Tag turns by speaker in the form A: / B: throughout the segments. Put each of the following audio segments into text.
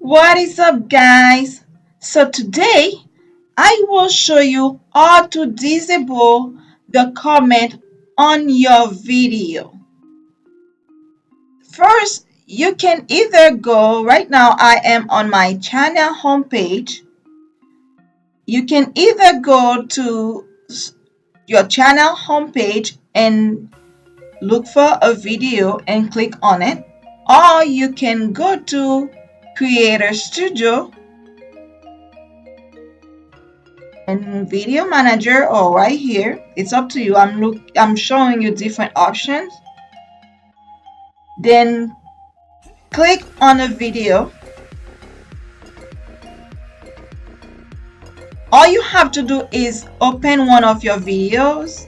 A: What is up, guys? So today I will show you how to disable the comment on your video. First, you can either go, right now I am on my channel homepage. You can either go to your channel homepage and look for a video and click on it, or you can go to Creator Studio and Video Manager, or right here. It's up to you. I'm showing you different options. Then click on a video. All you have to do is open one of your videos.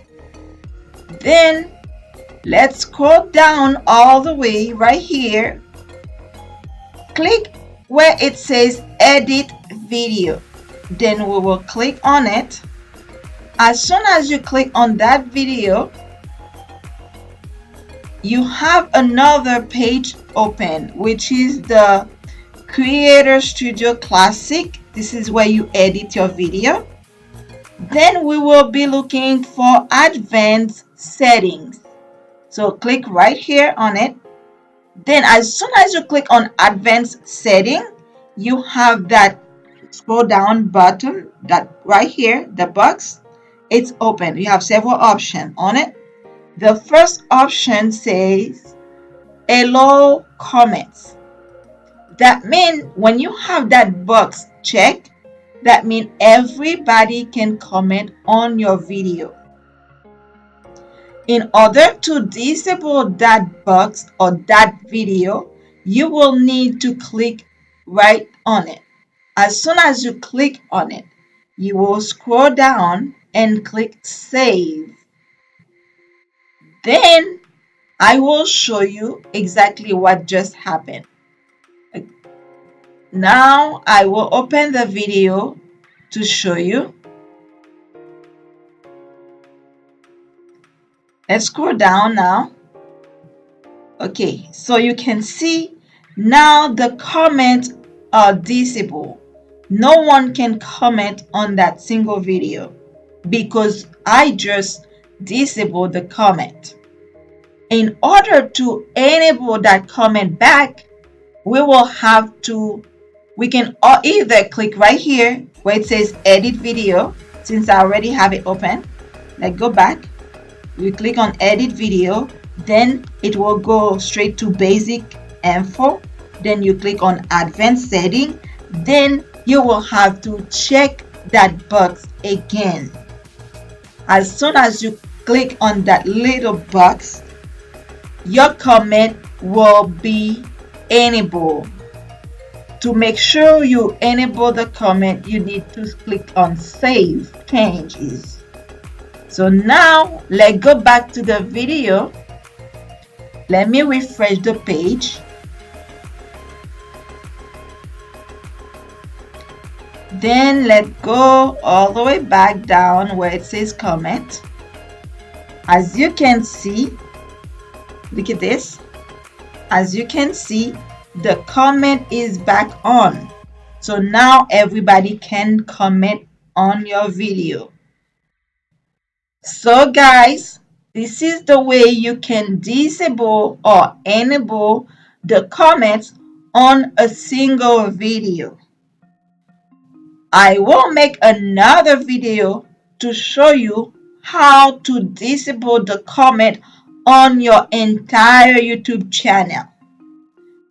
A: Then let's scroll down all the way right here. Click where it says edit video. Then we will click on it. As soon as you click on that video, you have another page open, which is the Creator Studio Classic. This is where you edit your video. Then we will be looking for advanced settings. So click right here on it. Then as soon as you click on advanced setting, you have that scroll down button, that right here, the box. It's open. You have several options on it. The first option says allow comments. That means when you have that box checked, that means everybody can comment on your video. In order to disable that box or that video, you will need to click right on it. As soon as you click on it, you will scroll down and click save. Then I will show you exactly what just happened. Now I will open the video to show you. Let's scroll down now. Okay, so you can see now the comments are disabled. No one can comment on that single video because I just disabled the comment. In order to enable that comment back, we can either click right here where it says edit video. Since I already have it open, let's go back. You click on edit video, then it will go straight to basic info. Then you click on advanced setting. Then you will have to check that box again. As soon as you click on that little box, your comment will be enabled. To make sure you enable the comment, you need to click on save changes. So now let's go back to the video. Let me refresh the page. Then let's go all the way back down where it says comment. As you can see, look at this. As you can see, the comment is back on. So now everybody can comment on your video. So guys, this is the way you can disable or enable the comments on a single video. I will make another video to show you how to disable the comment on your entire YouTube channel.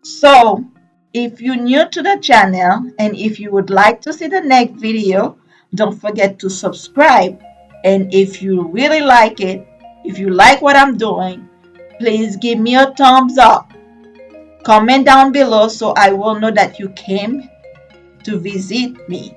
A: So if you're new to the channel and if you would like to see the next video, don't forget to subscribe. And if you really like it, if you like what I'm doing, please give me a thumbs up. Comment down below so I will know that you came to visit me.